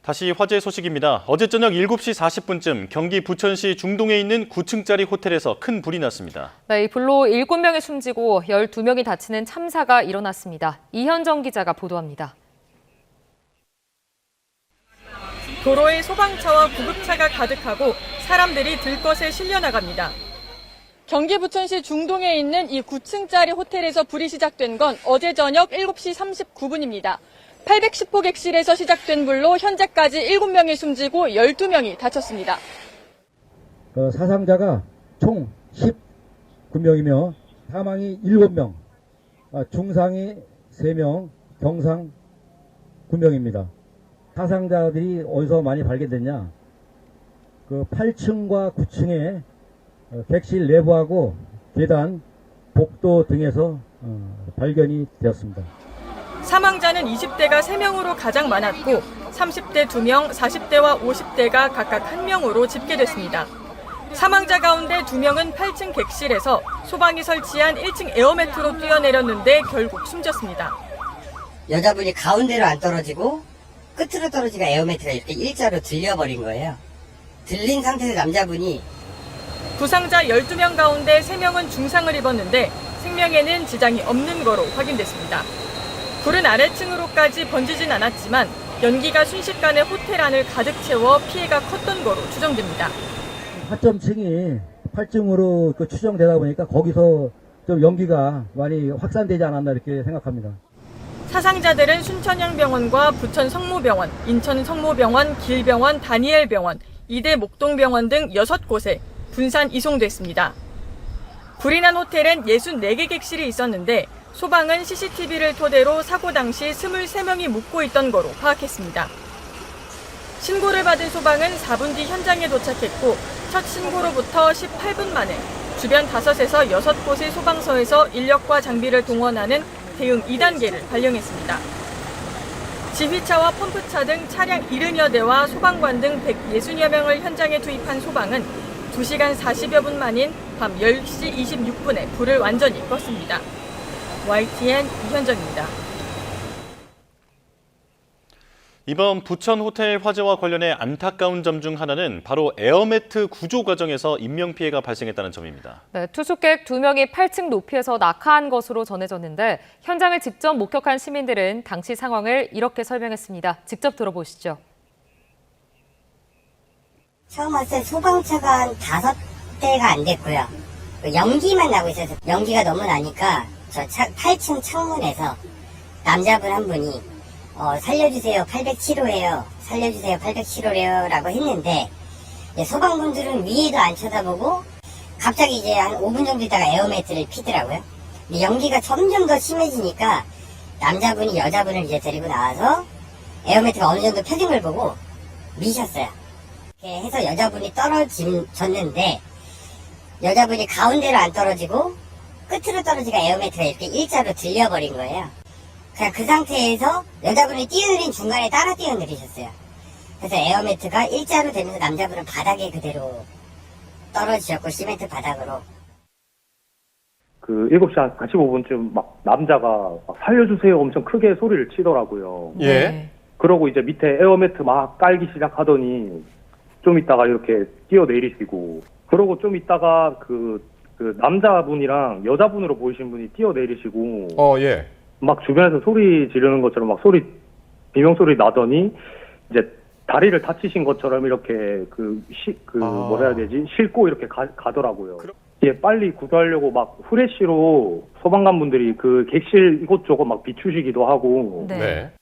다시 화재 소식입니다. 어제 저녁 7시 40분쯤 경기 부천시 중동에 있는 9층짜리 호텔에서 큰 불이 났습니다. 네, 이 불로 7명이 숨지고 12명이 다치는 참사가 일어났습니다. 이현정 기자가 보도합니다. 도로에 소방차와 구급차가 가득하고 사람들이 들것에 실려나갑니다. 경기 부천시 중동에 있는 이 9층짜리 호텔에서 불이 시작된 건 어제 저녁 7시 39분입니다. 810호 객실에서 시작된 불로 현재까지 7명이 숨지고 12명이 다쳤습니다. 사상자가 총 19명이며 사망이 7명, 중상이 3명, 경상 9명입니다. 사상자들이 어디서 많이 발견됐냐? 8층과 9층에 객실 내부하고 계단, 복도 등에서 발견이 되었습니다. 사망자는 20대가 3명으로 가장 많았고 30대 2명, 40대와 50대가 각각 1명으로 집계됐습니다. 사망자 가운데 2명은 8층 객실에서 소방이 설치한 1층 에어매트로 뛰어내렸는데 결국 숨졌습니다. 여자분이 가운데로 안 떨어지고 끝으로 떨어지가 에어매트가 이렇게 일자로 들려버린 거예요. 들린 상태에서 남자분이 부상자 12명 가운데 3명은 중상을 입었는데 생명에는 지장이 없는 거로 확인됐습니다. 불은 아래층으로까지 번지진 않았지만 연기가 순식간에 호텔 안을 가득 채워 피해가 컸던 거로 추정됩니다. 8점층이 8층으로 추정되다 보니까 거기서 좀 연기가 많이 확산되지 않았나 이렇게 생각합니다. 사상자들은 순천향병원과 부천 성모병원, 인천 성모병원, 길병원, 다니엘병원, 이대 목동병원 등 6곳에 분산 이송됐습니다. 불이 난 호텔엔 64개 객실이 있었는데 소방은 CCTV를 토대로 사고 당시 23명이 묵고 있던 거로 파악했습니다. 신고를 받은 소방은 4분 뒤 현장에 도착했고 첫 신고로부터 18분 만에 주변 5에서 6곳의 소방서에서 인력과 장비를 동원하는 대응 2단계를 발령했습니다. 지휘차와 펌프차 등 차량 70여 대와 소방관 등 160여 명을 현장에 투입한 소방은 2시간 40여 분 만인 밤 10시 26분에 불을 완전히 껐습니다. YTN 이현정입니다. 이번 부천 호텔 화재와 관련해 안타까운 점 중 하나는 바로 에어매트 구조 과정에서 인명피해가 발생했다는 점입니다. 네, 투숙객 2명이 8층 높이에서 낙하한 것으로 전해졌는데 현장을 직접 목격한 시민들은 당시 상황을 이렇게 설명했습니다. 직접 들어보시죠. 처음 왔을 때 소방차가 한 5대가 안 됐고요. 연기만 나고 있어서 연기가 너무 나니까 저 8층 창문에서 남자분 한 분이 살려주세요 807호예요 살려주세요 807호래요 라고 했는데 소방분들은 위에도 안 쳐다보고 갑자기 이제 한 5분 정도 있다가 에어매트를 피더라고요. 근데 연기가 점점 더 심해지니까 남자분이 여자분을 이제 데리고 나와서 에어매트가 어느 정도 펴진 걸 보고 미셨어요. 이렇게 해서 여자분이 떨어졌는데 여자분이 가운데로 안 떨어지고 끝으로 떨어지가 에어매트가 이렇게 일자로 들려버린 거예요. 그냥 그 상태에서 여자분이 뛰어내린 중간에 따라 뛰어내리셨어요. 그래서 에어매트가 일자로 되면서 남자분은 바닥에 그대로 떨어지셨고 시멘트 바닥으로. 7시 한 45분쯤 막 남자가 막 살려주세요 엄청 크게 소리를 치더라고요. 예. 그러고 이제 밑에 에어매트 막 깔기 시작하더니 좀 있다가 이렇게 뛰어내리시고 그러고 좀 있다가 그 남자분이랑 여자분으로 보이신 분이 뛰어내리시고 예. 막 주변에서 소리 지르는 것처럼 막 비명소리 나더니 이제 다리를 다치신 것처럼 이렇게 뭐라 해야 되지? 싣고 이렇게 가더라고요. 예, 빨리 구조하려고 막 후레쉬로 소방관분들이 그 객실 이곳저곳 막 비추시기도 하고. 네.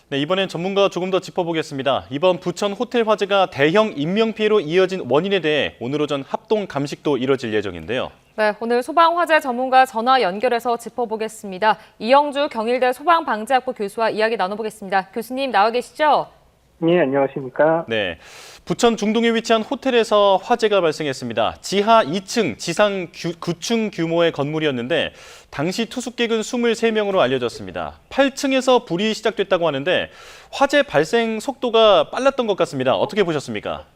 네, 이번엔 전문가와 조금 더 짚어보겠습니다. 이번 부천 호텔 화재가 대형 인명피해로 이어진 원인에 대해 오늘 오전 합동 감식도 이뤄질 예정인데요. 네, 오늘 소방화재 전문가 전화 연결해서 짚어보겠습니다. 이영주 경일대 소방방재학부 교수와 이야기 나눠보겠습니다. 교수님 나와 계시죠? 네, 안녕하십니까? 네, 부천 중동에 위치한 호텔에서 화재가 발생했습니다. 지하 2층, 지상 9층 규모의 건물이었는데 당시 투숙객은 23명으로 알려졌습니다. 8층에서 불이 시작됐다고 하는데 화재 발생 속도가 빨랐던 것 같습니다. 어떻게 보셨습니까?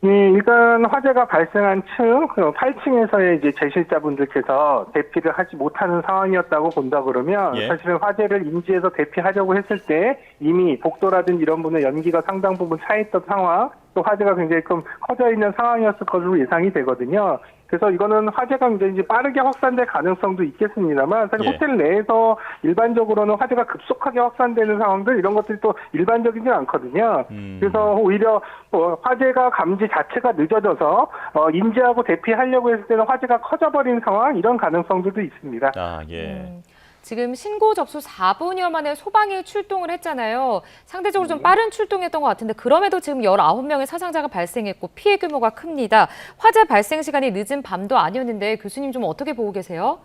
네, 일단 화재가 발생한 층, 8층에서의 이제 재실자분들께서 대피를 하지 못하는 상황이었다고 본다 그러면 예. 사실은 화재를 인지해서 대피하려고 했을 때 이미 복도라든지 이런 부분에 연기가 상당 부분 차 있던 상황, 또 화재가 굉장히 좀 커져 있는 상황이었을 것으로 예상이 되거든요. 그래서 이거는 화재가 굉장히 빠르게 확산될 가능성도 있겠습니다만 사실 예. 호텔 내에서 일반적으로는 화재가 급속하게 확산되는 상황들 이런 것들이 또 일반적이지 않거든요. 그래서 오히려 화재가 감지 자체가 늦어져서 인지하고 대피하려고 했을 때는 화재가 커져버린 상황 이런 가능성들도 있습니다. 아, 예. 지금 신고 접수 4분여 만에 소방이 출동을 했잖아요. 상대적으로 좀 빠른 출동이었던 것 같은데 그럼에도 지금 19명의 사상자가 발생했고 피해 규모가 큽니다. 화재 발생 시간이 늦은 밤도 아니었는데 교수님 좀 어떻게 보고 계세요?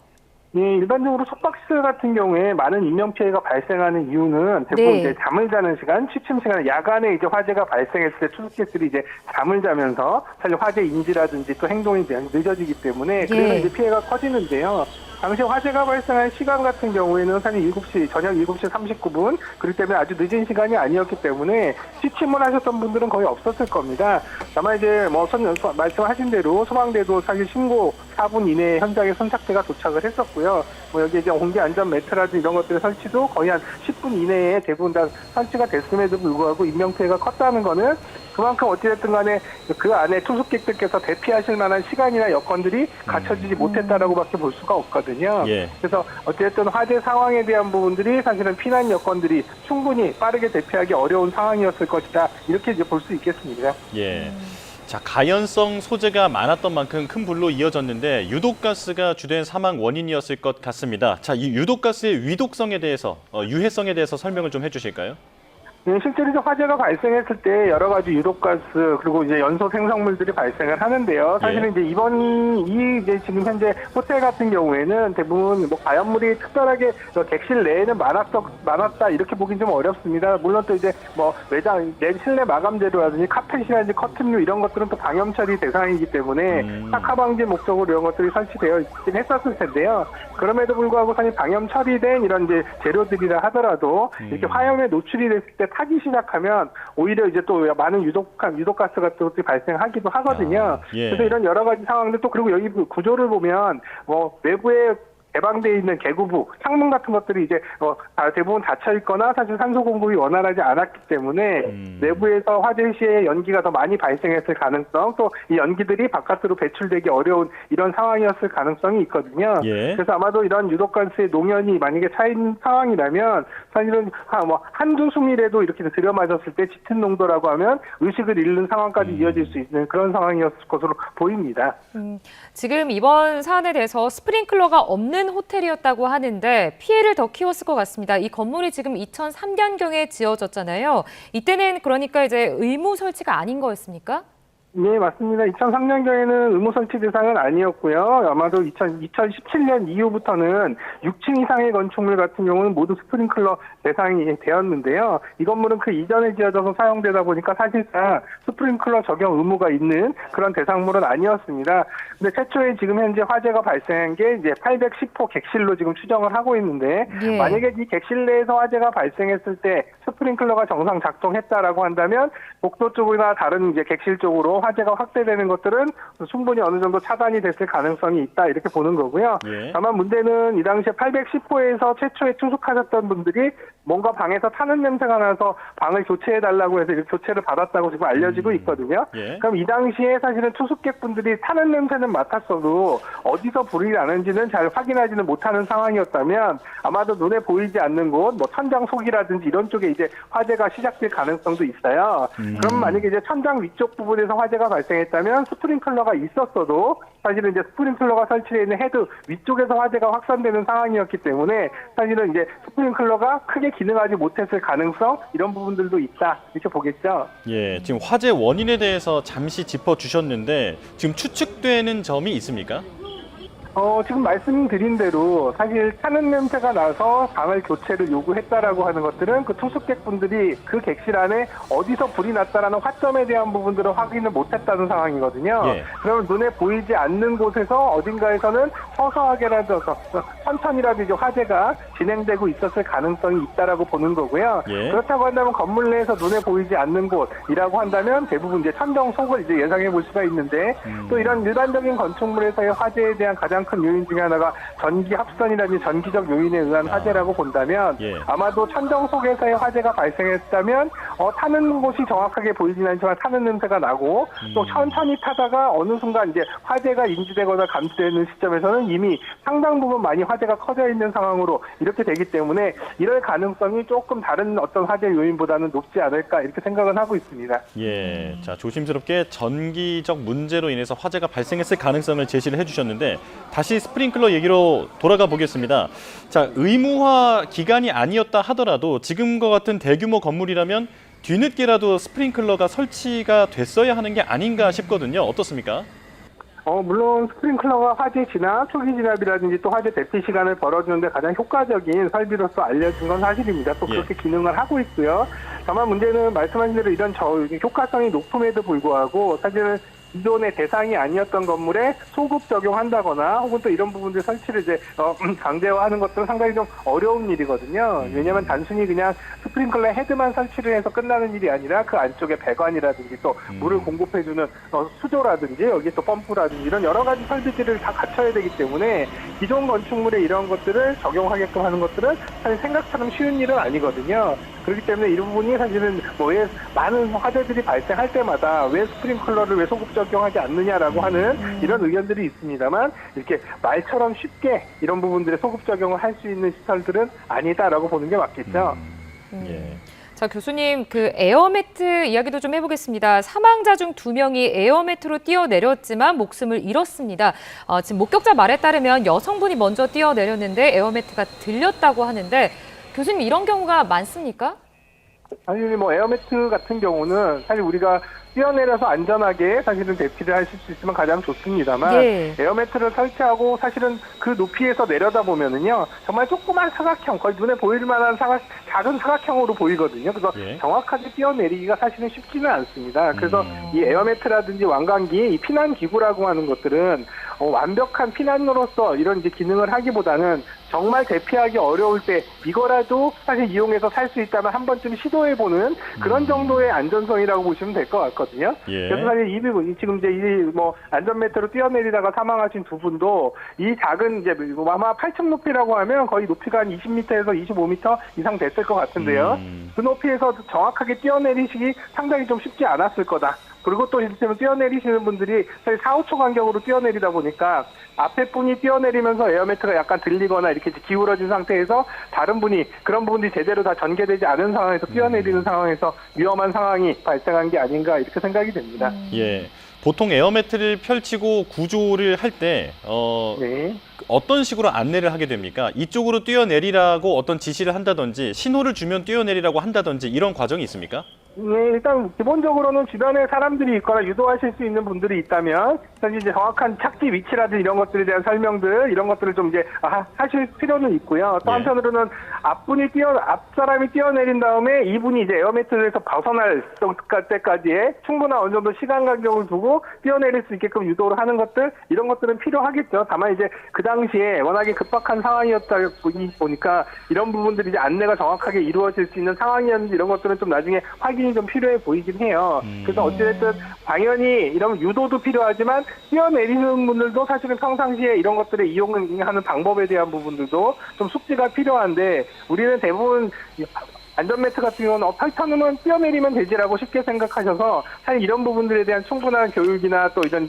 예, 일반적으로 숙박시설 같은 경우에 많은 인명피해가 발생하는 이유는 대부분 네. 이제 잠을 자는 시간, 취침 시간, 야간에 이제 화재가 발생했을 때 투숙객들이 이제 잠을 자면서 사실 화재 인지라든지 또 행동이 늦어지기 때문에 그래서 예. 이제 피해가 커지는데요. 당시 화재가 발생한 시간 같은 경우에는 사실 저녁 7시 39분, 그렇기 때문에 아주 늦은 시간이 아니었기 때문에 취침을 하셨던 분들은 거의 없었을 겁니다. 다만 이제 말씀하신 대로 소방대도 사실 신고 4분 이내에 현장에 선착대가 도착을 했었고요. 여기 이제 공기 안전 매트라든지 이런 것들의 설치도 거의 한 10분 이내에 대부분 다 설치가 됐음에도 불구하고 인명피해가 컸다는 거는 그만큼 어찌됐든 간에 그 안에 투숙객들께서 대피하실 만한 시간이나 여건들이 갖춰지지 못했다라고밖에 볼 수가 없거든요. 예. 그래서 어쨌든 화재 상황에 대한 부분들이 사실은 피난 여건들이 충분히 빠르게 대피하기 어려운 상황이었을 것이다. 이렇게 이제 볼 수 있겠습니다. 예. 자, 가연성 소재가 많았던 만큼 큰 불로 이어졌는데 유독가스가 주된 사망 원인이었을 것 같습니다. 자, 이 유독가스의 위독성에 대해서, 유해성에 대해서 설명을 좀 해주실까요? 네, 실제로 이제 화재가 발생했을 때 여러 가지 유독가스 그리고 이제 연소 생성물들이 발생을 하는데요. 사실은 이제 이제 지금 현재 호텔 같은 경우에는 대부분 가연물이 특별하게 객실 내에는 많았다 이렇게 보긴 좀 어렵습니다. 물론 또 이제 매장 내 실내 마감 재료라든지 카펫이라든지 커튼류 이런 것들은 또 방염 처리 대상이기 때문에 착화 방지 목적으로 이런 것들이 설치되어 있긴 했었을 텐데요. 그럼에도 불구하고 사실 방염 처리된 이런 이제 재료들이라 하더라도 이렇게 화염에 노출이 됐을 때 타기 시작하면 오히려 이제 또 많은 유독가스 같은 것들이 발생하기도 하거든요. 예. 그래서 이런 여러 가지 상황들 또 그리고 여기 구조를 보면 외부에 개방되어 있는 개구부, 창문 같은 것들이 이제 대부분 닫혀 있거나 사실 산소 공급이 원활하지 않았기 때문에 내부에서 화재 시에 연기가 더 많이 발생했을 가능성, 또 이 연기들이 바깥으로 배출되기 어려운 이런 상황이었을 가능성이 있거든요. 예. 그래서 아마도 이런 유독가스의 농연이 만약에 차인 상황이라면 사실은 한두 숨이라도 이렇게 들여맞았을 때 짙은 농도라고 하면 의식을 잃는 상황까지 이어질 수 있는 그런 상황이었을 것으로 보입니다. 지금 이번 사안에 대해서 스프링클러가 없는 호텔이었다고 하는데 피해를 더 키웠을 것 같습니다. 이 건물이 지금 2003년경에 지어졌잖아요. 이때는 그러니까 이제 의무 설치가 아닌 거였습니까? 네, 맞습니다. 2003년경에는 의무 설치 대상은 아니었고요. 아마도 2017년 이후부터는 6층 이상의 건축물 같은 경우는 모두 스프링클러 대상이 되었는데요. 이 건물은 그 이전에 지어져서 사용되다 보니까 사실상 스프링클러 적용 의무가 있는 그런 대상물은 아니었습니다. 근데 최초에 지금 현재 화재가 발생한 게 이제 810호 객실로 지금 추정을 하고 있는데 예. 만약에 이 객실 내에서 화재가 발생했을 때 스프링클러가 정상 작동했다라고 한다면 복도 쪽이나 다른 이제 객실 쪽으로 화재가 확대되는 것들은 충분히 어느 정도 차단이 됐을 가능성이 있다 이렇게 보는 거고요. 예. 다만 문제는 이 당시에 810호에서 최초에 투숙하셨던 분들이 뭔가 방에서 타는 냄새가 나서 방을 교체해달라고 해서 이렇게 교체를 받았다고 지금 알려지고 있거든요. 예. 그럼 이 당시에 사실은 투숙객분들이 타는 냄새는 맡았어도 어디서 불이 나는지는 잘 확인하지는 못하는 상황이었다면 아마도 눈에 보이지 않는 곳, 천장 속이라든지 이런 쪽에 이제 화재가 시작될 가능성도 있어요. 그럼 만약에 이제 천장 위쪽 부분에서 화재가 발생했다면 스프링클러가 있었어도 사실은 이제 스프링클러가 설치되어 있는 헤드 위쪽에서 화재가 확산되는 상황이었기 때문에 사실은 이제 스프링클러가 크게 기능하지 못했을 가능성 이런 부분들도 있다 이렇게 보겠죠. 예, 지금 화재 원인에 대해서 잠시 짚어주셨는데 지금 추측되는 점이 있습니까? 지금 말씀드린 대로 사실 타는 냄새가 나서 방을 교체를 요구했다라고 하는 것들은 그 투숙객분들이 그 객실 안에 어디서 불이 났다라는 화점에 대한 부분들을 확인을 못했다는 상황이거든요. 예. 그러면 눈에 보이지 않는 곳에서 어딘가에서는 서서하게라도 천천히라도 이제 화재가 진행되고 있었을 가능성이 있다라고 보는 거고요. 예. 그렇다고 한다면 건물 내에서 눈에 보이지 않는 곳이라고 한다면 대부분 이제 천정 속을 이제 예상해 볼 수가 있는데 또 이런 일반적인 건축물에서의 화재에 대한 가장 큰 요인 중에 하나가 전기 합선이라든지 전기적 요인에 의한 화재라고 본다면 예. 아마도 천정 속에서의 화재가 발생했다면 타는 곳이 정확하게 보이진 않지만 타는 냄새가 나고 또 천천히 타다가 어느 순간 이제 화재가 인지되거나 감지되는 시점에서는 이미 상당 부분 많이 화재가 커져 있는 상황으로 이렇게 되기 때문에 이럴 가능성이 조금 다른 어떤 화재 요인보다는 높지 않을까 이렇게 생각은 하고 있습니다. 예, 자 조심스럽게 전기적 문제로 인해서 화재가 발생했을 가능성을 제시를 해주셨는데 다시 스프링클러 얘기로 돌아가 보겠습니다. 자, 의무화 기간이 아니었다 하더라도 지금과 같은 대규모 건물이라면 뒤늦게라도 스프링클러가 설치가 됐어야 하는 게 아닌가 싶거든요. 어떻습니까? 물론 스프링클러가 화재 진압, 초기 진압이라든지 또 화재 대피 시간을 벌어주는데 가장 효과적인 설비로서 알려진 건 사실입니다. 또 그렇게 기능을 하고 있고요. 다만 문제는 말씀하신 대로 이런 효과성이 높음에도 불구하고 사실은 기존의 대상이 아니었던 건물에 소급 적용한다거나 혹은 또 이런 부분들 설치를 이제 강제화하는 것들은 상당히 좀 어려운 일이거든요. 왜냐하면 단순히 그냥 스프링클러 헤드만 설치를 해서 끝나는 일이 아니라 그 안쪽에 배관이라든지 또 물을 공급해주는 수조라든지 여기 또 펌프라든지 이런 여러 가지 설비들을 다 갖춰야 되기 때문에 기존 건축물에 이런 것들을 적용하게끔 하는 것들은 사실 생각처럼 쉬운 일은 아니거든요. 그렇기 때문에 이 부분이 사실은 왜 많은 화재들이 발생할 때마다 왜 스프링클러를 왜 소급 적용하지 않느냐라고 하는 이런 의견들이 있습니다만 이렇게 말처럼 쉽게 이런 부분들에 소급 적용을 할 수 있는 시설들은 아니다라고 보는 게 맞겠죠. 예. 자, 교수님, 그 에어매트 이야기도 좀 해보겠습니다. 사망자 중 2명이 에어매트로 뛰어내렸지만 목숨을 잃었습니다. 지금 목격자 말에 따르면 여성분이 먼저 뛰어내렸는데 에어매트가 들렸다고 하는데 교수님, 이런 경우가 많습니까? 아니 에어매트 같은 경우는 사실 우리가 뛰어내려서 안전하게 사실은 대피를 하실 수 있으면 가장 좋습니다만 예. 에어매트를 설치하고 사실은 그 높이에서 내려다 보면은요 정말 조그만 사각형 거의 눈에 보일 만한 작은 사각형으로 보이거든요. 그래서 정확하게 뛰어내리기가 사실은 쉽지는 않습니다. 그래서 이 에어매트라든지 왕관기, 이 피난 기구라고 하는 것들은 완벽한 피난로로서 이런 이제 기능을 하기보다는 정말 대피하기 어려울 때 이거라도 사실 이용해서 살 수 있다면 한 번쯤 시도해보는 그런 정도의 안전성이라고 보시면 될 것 같거든요. 예. 그래서 사실 지금 이제 안전매트로 뛰어내리다가 사망하신 두 분도 이 작은 이제 아마 8층 높이라고 하면 거의 높이가 한 20m에서 25m 이상 됐을 것 같은데요. 그 높이에서 정확하게 뛰어내리시기 상당히 좀 쉽지 않았을 거다. 그리고 또 이를테면 뛰어내리시는 분들이 사실 4, 5초 간격으로 뛰어내리다 보니까 앞에 분이 뛰어내리면서 에어매트가 약간 들리거나 이렇게 기울어진 상태에서 다른 분이 그런 부분들이 제대로 다 전개되지 않은 상황에서 뛰어내리는 상황에서 위험한 상황이 발생한 게 아닌가 이렇게 생각이 됩니다. 예. 보통 에어매트를 펼치고 구조를 할 때 네. 어떤 식으로 안내를 하게 됩니까? 이쪽으로 뛰어내리라고 어떤 지시를 한다든지 신호를 주면 뛰어내리라고 한다든지 이런 과정이 있습니까? 네, 일단 기본적으로는 주변에 사람들이 있거나 유도하실 수 있는 분들이 있다면 사실 이제 정확한 착지 위치라든지 이런 것들에 대한 설명들 이런 것들을 좀 이제 하실 필요는 있고요. 또 한편으로는 앞 사람이 뛰어내린 다음에 이분이 이제 에어매트에서 벗어날 때까지의 충분한 어느 정도 시간 간격을 두고 뛰어내릴 수 있게끔 유도를 하는 것들 이런 것들은 필요하겠죠. 다만 이제 그 당시에 워낙에 급박한 상황이었다 보니까 이런 부분들이 이제 안내가 정확하게 이루어질 수 있는 상황이었는지 이런 것들은 좀 나중에 확인이 좀 필요해 보이긴 해요. 그래서 어찌됐든 당연히 이런 유도도 필요하지만 뛰어내리는 분들도 사실은 평상시에 이런 것들을 이용하는 방법에 대한 부분들도 좀 숙지가 필요한데 우리는 대부분 안전매트 같은 경우는 펼쳐놓으면 뛰어내리면 되지라고 쉽게 생각하셔서 사실 이런 부분들에 대한 충분한 교육이나 또 이런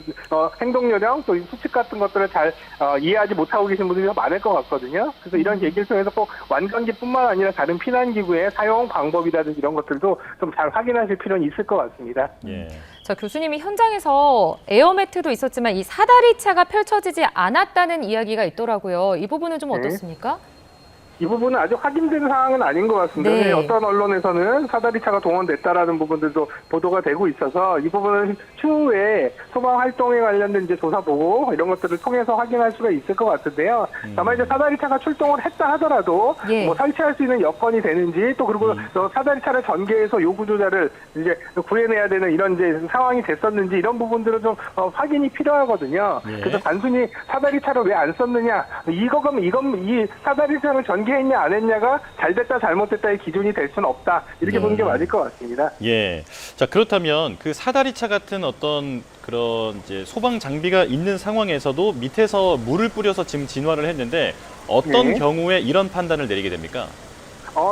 행동요령 또 수칙 같은 것들을 잘 이해하지 못하고 계신 분들이 많을 것 같거든요. 그래서 이런 얘기를 통해서 꼭 완전기뿐만 아니라 다른 피난기구의 사용 방법이라든지 이런 것들도 좀 잘 확인하실 필요는 있을 것 같습니다. 예. 자, 교수님이 현장에서 에어매트도 있었지만 이 사다리차가 펼쳐지지 않았다는 이야기가 있더라고요. 이 부분은 좀 어떻습니까? 이 부분은 아직 확인된 사항은 아닌 것 같습니다. 네. 어떤 언론에서는 사다리차가 동원됐다라는 부분들도 보도가 되고 있어서 이 부분은 추후에 소방 활동에 관련된 이제 조사 보고 이런 것들을 통해서 확인할 수가 있을 것 같은데요. 다만 이제 사다리차가 출동을 했다 하더라도 예. 뭐 설치할 수 있는 여건이 되는지 또 그리고 사다리차를 전개해서 요구조자를 이제 구해내야 되는 이런 이제 상황이 됐었는지 이런 부분들은 좀 확인이 필요하거든요. 예. 그래서 단순히 사다리차를 왜 안 썼느냐 이 사다리차를 전개했냐 안 했냐가 잘됐다 잘못됐다의 기준이 될 수는 없다 이렇게 보는 게 맞을 것 같습니다. 예. 자, 그렇다면 그 사다리차 같은 어떤 그런 이제 소방 장비가 있는 상황에서도 밑에서 물을 뿌려서 지금 진화를 했는데 어떤 네. 경우에 이런 판단을 내리게 됩니까?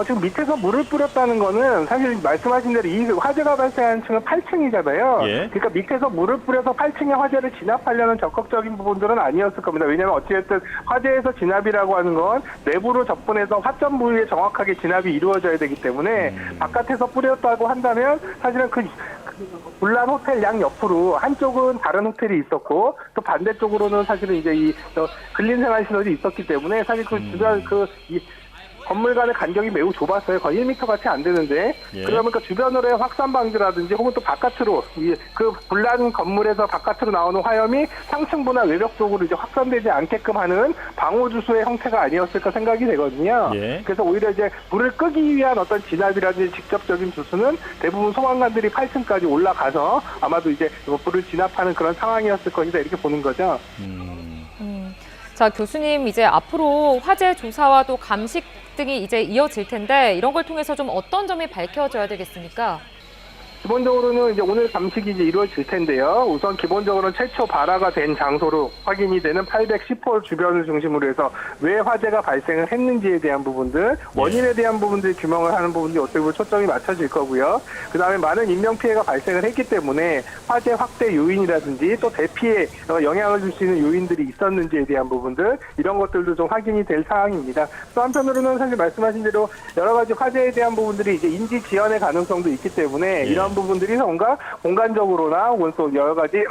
지금 밑에서 물을 뿌렸다는 거는 사실 말씀하신 대로 이 화재가 발생한 층은 8층이잖아요. 예. 그러니까 밑에서 물을 뿌려서 8층의 화재를 진압하려는 적극적인 부분들은 아니었을 겁니다. 왜냐하면 어찌됐든 화재에서 진압이라고 하는 건 내부로 접근해서 화점 부위에 정확하게 진압이 이루어져야 되기 때문에 바깥에서 뿌렸다고 한다면 사실은 그 불난 호텔 양 옆으로 한쪽은 다른 호텔이 있었고 또 반대쪽으로는 사실은 이제 이 근린생활시설이 있었기 때문에 사실 그 주변 이 건물 간의 간격이 매우 좁았어요. 거의 1m 같이 안 되는데 예. 그러다 보니까 주변으로의 확산 방지라든지 혹은 또 바깥으로 그 불난 건물에서 바깥으로 나오는 화염이 상층부나 외벽 쪽으로 이제 확산되지 않게끔 하는 방호 주소의 형태가 아니었을까 생각이 되거든요. 예. 그래서 오히려 이제 불을 끄기 위한 어떤 진압이라든지 직접적인 주소는 대부분 소방관들이 8층까지 올라가서 아마도 이제 불을 진압하는 그런 상황이었을 것이다 이렇게 보는 거죠. 자, 교수님, 이제 앞으로 화재 조사와 또 감식 등이 이제 이어질 텐데 이런 걸 통해서 좀 어떤 점이 밝혀져야 되겠습니까? 기본적으로는 이제 오늘 감식이 이제 이루어질 텐데요. 우선 기본적으로는 최초 발화가 된 장소로 확인이 되는 810호 주변을 중심으로 해서 왜 화재가 발생을 했는지에 대한 부분들, 원인에 대한 부분들 규명을 하는 부분들이 어떻게 보면 초점이 맞춰질 거고요. 그 다음에 많은 인명피해가 발생을 했기 때문에 화재 확대 요인이라든지 또 대피에 영향을 줄 수 있는 요인들이 있었는지에 대한 부분들, 이런 것들도 좀 확인이 될 사항입니다. 또 한편으로는 사실 말씀하신 대로 여러 가지 화재에 대한 부분들이 이제 인지 지연의 가능성도 있기 때문에 이런 부분들이 뭔가 공간적으로나 혹은 또 여러 가지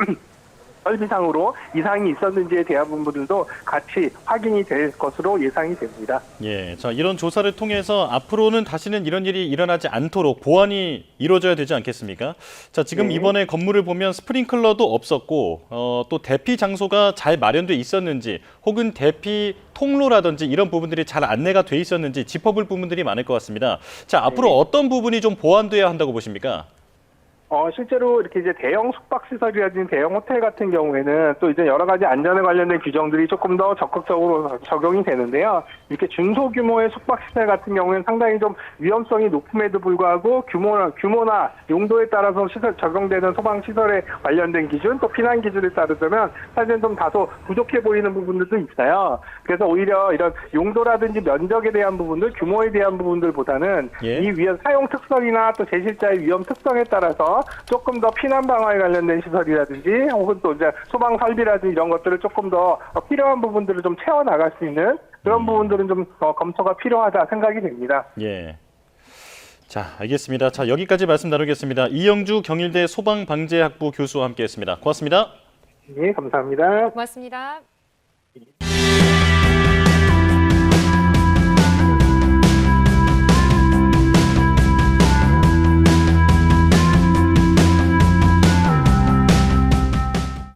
설비상으로 이상이 있었는지에 대한 부분들도 같이 확인이 될 것으로 예상이 됩니다. 예, 자, 이런 조사를 통해서 앞으로는 다시는 이런 일이 일어나지 않도록 보완이 이루어져야 되지 않겠습니까? 자, 지금 네. 이번에 건물을 보면 스프링클러도 없었고 또 대피 장소가 잘 마련돼 있었는지 혹은 대피 통로라든지 이런 부분들이 잘 안내가 돼 있었는지 짚어볼 부분들이 많을 것 같습니다. 자, 앞으로 어떤 부분이 좀 보완돼야 한다고 보십니까? 실제로 이렇게 이제 대형 숙박시설이라든지 대형 호텔 같은 경우에는 또 이제 여러 가지 안전에 관련된 규정들이 조금 더 적극적으로 적용이 되는데요. 이렇게 중소규모의 숙박시설 같은 경우에는 상당히 좀 위험성이 높음에도 불구하고 규모나 용도에 따라서 시설 적용되는 소방시설에 관련된 기준 또 피난 기준에 따르자면 사실은 좀 다소 부족해 보이는 부분들도 있어요. 그래서 오히려 이런 용도라든지 면적에 대한 부분들, 규모에 대한 부분들보다는 이 위험 사용 특성이나 또 제실자의 위험 특성에 따라서 조금 더 피난 방어에 관련된 시설이라든지 혹은 또 이제 소방 설비라든지 이런 것들을 조금 더 필요한 부분들을 좀 채워 나갈 수 있는 그런 부분들은 좀 검토가 필요하다 생각이 됩니다. 예. 자, 알겠습니다. 자, 여기까지 말씀 나누겠습니다. 이영주 경일대 소방방재학부 교수와 함께했습니다. 고맙습니다. 네, 감사합니다. 고맙습니다.